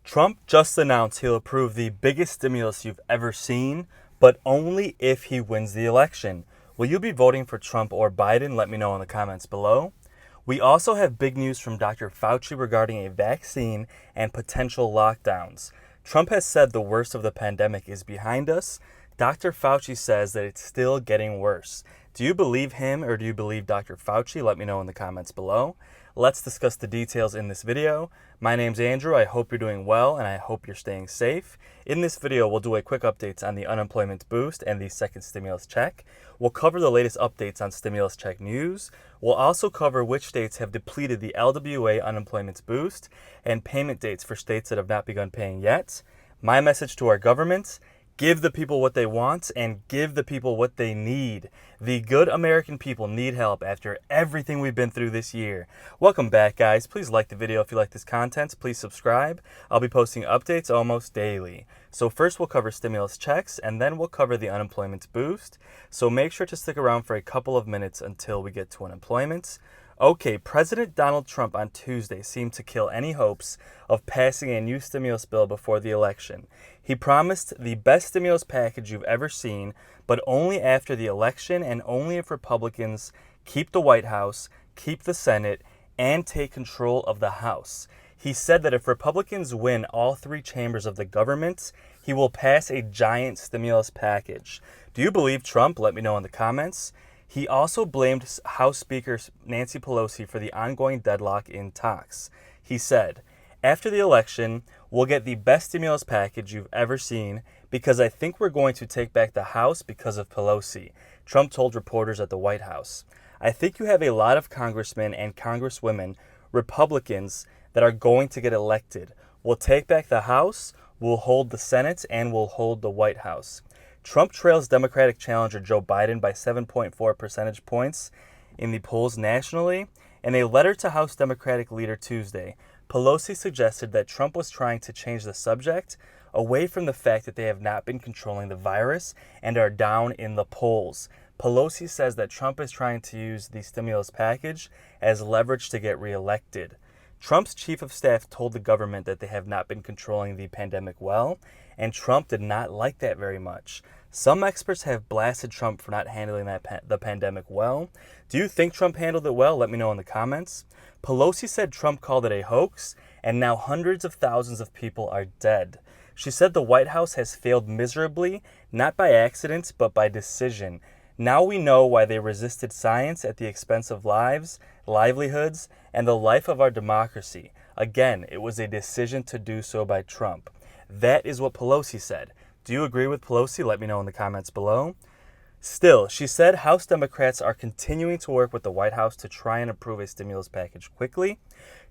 Trump just announced he'll approve the biggest stimulus you've ever seen, but only if he wins the election. Will you be voting for Trump or Biden? Let me know in the comments below. We also have big news from Dr. Fauci regarding a vaccine and potential lockdowns. Trump has said the worst of the pandemic is behind us. Dr. Fauci says that it's still getting worse. Do you believe him or do you believe Dr. Fauci? Let me know in the comments below. Let's discuss the details in this video. My name's Andrew. I hope you're doing well and I hope you're staying safe. In this video, we'll do a quick updates on the unemployment boost and the second stimulus check. We'll cover the latest updates on stimulus check news. We'll also cover which states have depleted the LWA unemployment boost and payment dates for states that have not begun paying yet. My message to our government: give the people what they want and give the people what they need. The good American people need help after everything we've been through this year. Welcome back, guys. Please like the video if you like this content. Please subscribe. I'll be posting updates almost daily. So first we'll cover stimulus checks and then we'll cover the unemployment boost. So make sure to stick around for a couple of minutes until we get to unemployment. Okay, President Donald Trump on Tuesday seemed to kill any hopes of passing a new stimulus bill before the election. He promised the best stimulus package you've ever seen, but only after the election and only if Republicans keep the White House, keep the Senate, and take control of the House. He said that if Republicans win all three chambers of the government, he will pass a giant stimulus package. Do you believe Trump? Let me know in the comments. He also blamed House Speaker Nancy Pelosi for the ongoing deadlock in talks. He said, "After the election, we'll get the best stimulus package you've ever seen because I think we're going to take back the House because of Pelosi," Trump told reporters at the White House. "I think you have a lot of congressmen and congresswomen, Republicans, that are going to get elected. We'll take back the House, we'll hold the Senate, and we'll hold the White House." Trump trails Democratic challenger Joe Biden by 7.4 percentage points in the polls nationally. In a letter to House Democratic leader Tuesday, Pelosi suggested that Trump was trying to change the subject away from the fact that they have not been controlling the virus and are down in the polls. Pelosi says that Trump is trying to use the stimulus package as leverage to get reelected. Trump's chief of staff told the government that they have not been controlling the pandemic well, and Trump did not like that very much. Some experts have blasted Trump for not handling the pandemic well. Do you think Trump handled it well? Let me know in the comments. Pelosi said Trump called it a hoax, and now hundreds of thousands of people are dead. She said the White House has failed miserably, not by accident, but by decision. Now we know why they resisted science at the expense of lives, livelihoods, and the life of our democracy. Again, it was a decision to do so by Trump. That is what Pelosi said. Do you agree with Pelosi? Let me know in the comments below. Still, she said House Democrats are continuing to work with the White House to try and approve a stimulus package quickly.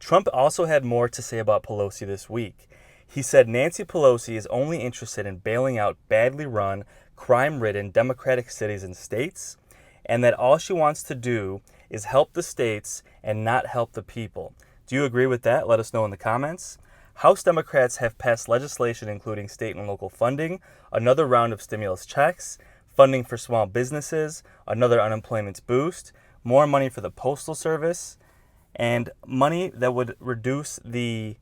Trump also had more to say about Pelosi this week. He said Nancy Pelosi is only interested in bailing out badly run, crime-ridden Democratic cities and states, and that all she wants to do is help the states and not help the people. Do you agree with that? Let us know in the comments. House Democrats have passed legislation including state and local funding, another round of stimulus checks, funding for small businesses, another unemployment boost, more money for the Postal Service, and money that would reduce the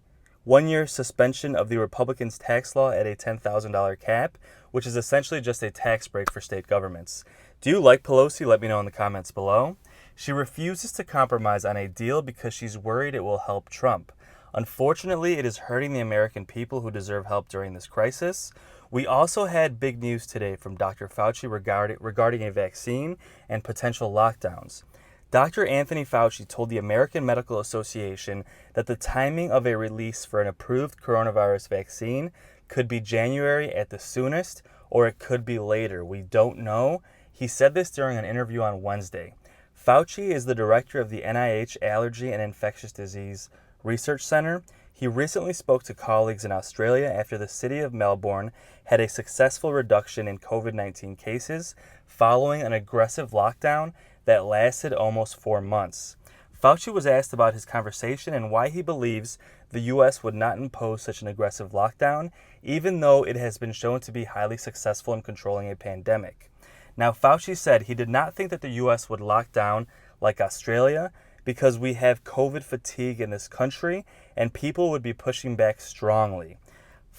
one-year suspension of the Republicans' tax law at a $10,000 cap, which is essentially just a tax break for state governments. Do you like Pelosi? Let me know in the comments below. She refuses to compromise on a deal because she's worried it will help Trump. Unfortunately, it is hurting the American people who deserve help during this crisis. We also had big news today from Dr. Fauci regarding a vaccine and potential lockdowns. Dr. Anthony Fauci told the American Medical Association that the timing of a release for an approved coronavirus vaccine could be January at the soonest, or it could be later. We don't know. He said this during an interview on Wednesday. Fauci is the director of the NIH Allergy and Infectious Disease Research Center. He recently spoke to colleagues in Australia after the city of Melbourne had a successful reduction in COVID-19 cases following an aggressive lockdown that lasted almost 4 months. Fauci was asked about his conversation and why he believes the U.S. would not impose such an aggressive lockdown, even though it has been shown to be highly successful in controlling a pandemic. Now, Fauci said he did not think that the U.S. would lock down like Australia because we have COVID fatigue in this country and people would be pushing back strongly.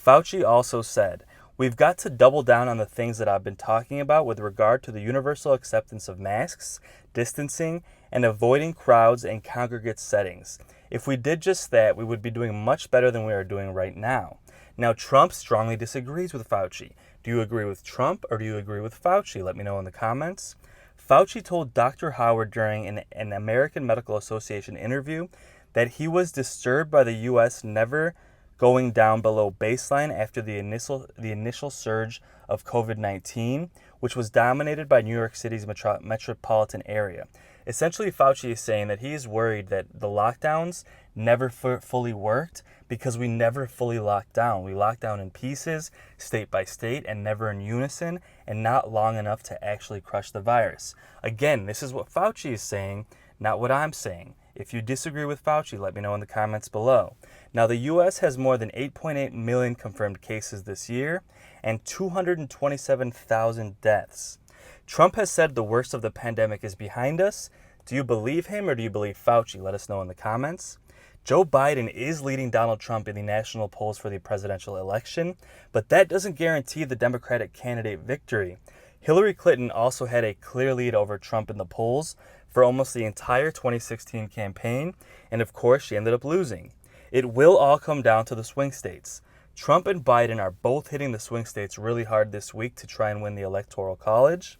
Fauci also said, "We've got to double down on the things that I've been talking about with regard to the universal acceptance of masks, distancing, and avoiding crowds and congregate settings. If we did just that, we would be doing much better than we are doing right now." Now, Trump strongly disagrees with Fauci. Do you agree with Trump or do you agree with Fauci? Let me know in the comments. Fauci told Dr. Howard during an American Medical Association interview that he was disturbed by the U.S. never going down below baseline after the initial surge of COVID-19, which was dominated by New York City's metropolitan area. Essentially, Fauci is saying that he is worried that the lockdowns never fully worked because we never fully locked down. We locked down in pieces, state by state, and never in unison, and not long enough to actually crush the virus. Again, this is what Fauci is saying, not what I'm saying. If you disagree with Fauci, let me know in the comments below. Now, the U.S. has more than 8.8 million confirmed cases this year and 227,000 deaths. Trump has said the worst of the pandemic is behind us. Do you believe him or do you believe Fauci? Let us know in the comments. Joe Biden is leading Donald Trump in the national polls for the presidential election, but that doesn't guarantee the Democratic candidate victory. Hillary Clinton also had a clear lead over Trump in the polls for almost the entire 2016 campaign, and of course, she ended up losing. It will all come down to the swing states. Trump and Biden are both hitting the swing states really hard this week to try and win the Electoral College.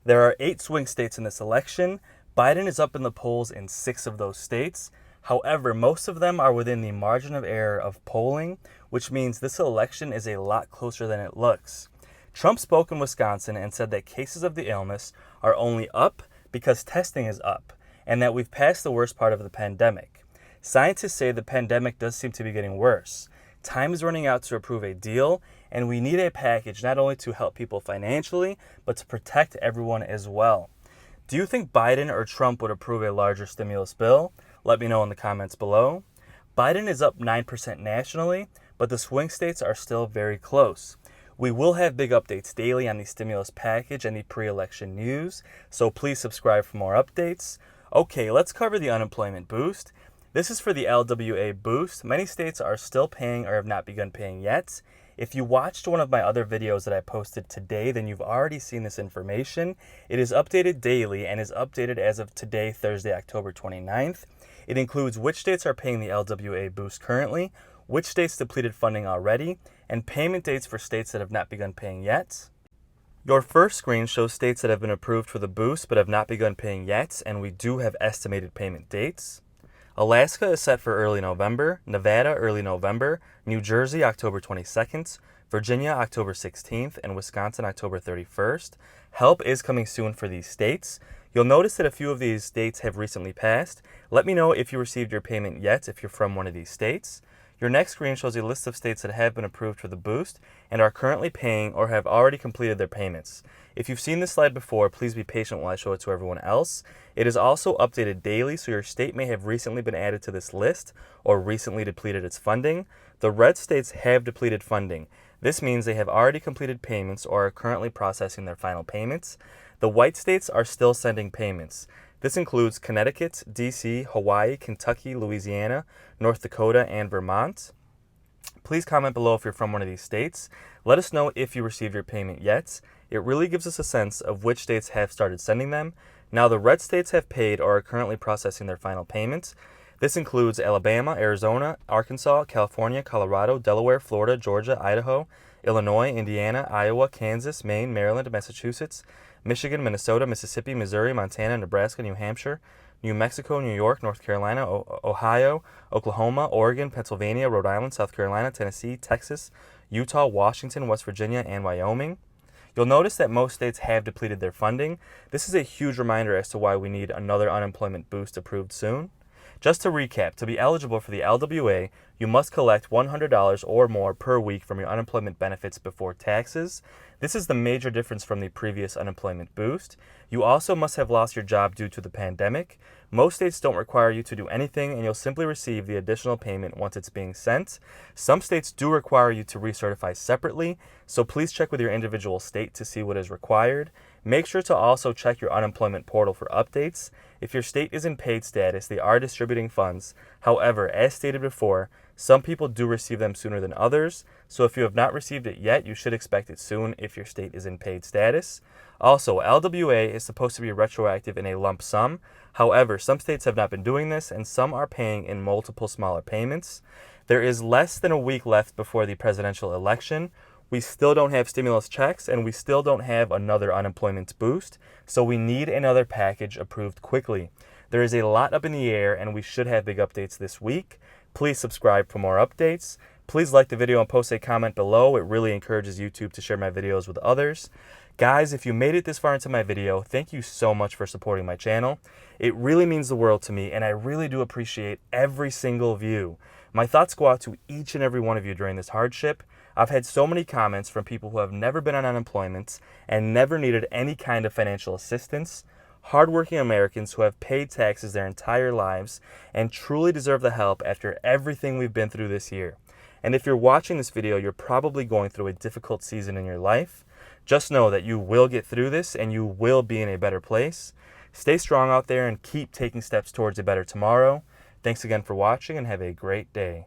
There are 8 swing states in this election. Biden is up in the polls in 6 of those states. However, most of them are within the margin of error of polling, which means this election is a lot closer than it looks. Trump spoke in Wisconsin and said that cases of the illness are only up because testing is up, and that we've passed the worst part of the pandemic. Scientists say the pandemic does seem to be getting worse. Time is running out to approve a deal, and we need a package not only to help people financially, but to protect everyone as well. Do you think Biden or Trump would approve a larger stimulus bill? Let me know in the comments below. Biden is up 9% nationally, but the swing states are still very close. We will have big updates daily on the stimulus package and the pre-election news, so please subscribe for more updates. Okay, let's cover the unemployment boost. This is for the LWA boost. Many states are still paying or have not begun paying yet. If you watched one of my other videos that I posted today, then you've already seen this information. It is updated daily and is updated as of today, Thursday, October 29th. It includes which states are paying the LWA boost currently, which states depleted funding already, and payment dates for states that have not begun paying yet. Your first screen shows states that have been approved for the boost but have not begun paying yet, and we do have estimated payment dates. Alaska is set for early November, Nevada early November, New Jersey October 22nd, Virginia October 16th, and Wisconsin October 31st. Help is coming soon for these states. You'll notice that a few of these dates have recently passed. Let me know if you received your payment yet if you're from one of these states. Your next screen shows a list of states that have been approved for the boost and are currently paying or have already completed their payments. If you've seen this slide before, please be patient while I show it to everyone else. It is also updated daily, so your state may have recently been added to this list or recently depleted its funding. The red states have depleted funding. This means they have already completed payments or are currently processing their final payments. The white states are still sending payments. This includes Connecticut, D.C., Hawaii, Kentucky, Louisiana, North Dakota, and Vermont. Please comment below if you're from one of these states. Let us know if you received your payment yet. It really gives us a sense of which states have started sending them. Now, the red states have paid or are currently processing their final payments. This includes Alabama, Arizona, Arkansas, California, Colorado, Delaware, Florida, Georgia, Idaho, Illinois, Indiana, Iowa, Kansas, Maine, Maryland, Massachusetts, Michigan, Minnesota, Mississippi, Missouri, Montana, Nebraska, New Hampshire, New Mexico, New York, North Carolina, Ohio, Oklahoma, Oregon, Pennsylvania, Rhode Island, South Carolina, Tennessee, Texas, Utah, Washington, West Virginia, and Wyoming. You'll notice that most states have depleted their funding. This is a huge reminder as to why we need another unemployment boost approved soon. Just to recap, to be eligible for the LWA, you must collect $100 or more per week from your unemployment benefits before taxes. This is the major difference from the previous unemployment boost. You also must have lost your job due to the pandemic. Most states don't require you to do anything, and you'll simply receive the additional payment once it's being sent. Some states do require you to recertify separately, so please check with your individual state to see what is required. Make sure to also check your unemployment portal for updates. If your state is in paid status, they are distributing funds. However, as stated before, Some people do receive them sooner than others, so if you have not received it yet, you should expect it soon if your state is in paid status. Also, LWA is supposed to be retroactive in a lump sum. However, some states have not been doing this, and some are paying in multiple smaller payments. There is less than a week left before the presidential election. We still don't have stimulus checks, and we still don't have another unemployment boost, so we need another package approved quickly. There is a lot up in the air, and we should have big updates this week. Please subscribe for more updates. Please like the video and post a comment below. It really encourages YouTube to share my videos with others. Guys, if you made it this far into my video, thank you so much for supporting my channel. It really means the world to me, and I really do appreciate every single view. My thoughts go out to each and every one of you during this hardship. I've had so many comments from people who have never been on unemployment and never needed any kind of financial assistance. Hardworking Americans who have paid taxes their entire lives and truly deserve the help after everything we've been through this year. And if you're watching this video, you're probably going through a difficult season in your life. Just know that you will get through this and you will be in a better place. Stay strong out there and keep taking steps towards a better tomorrow. Thanks again for watching and have a great day.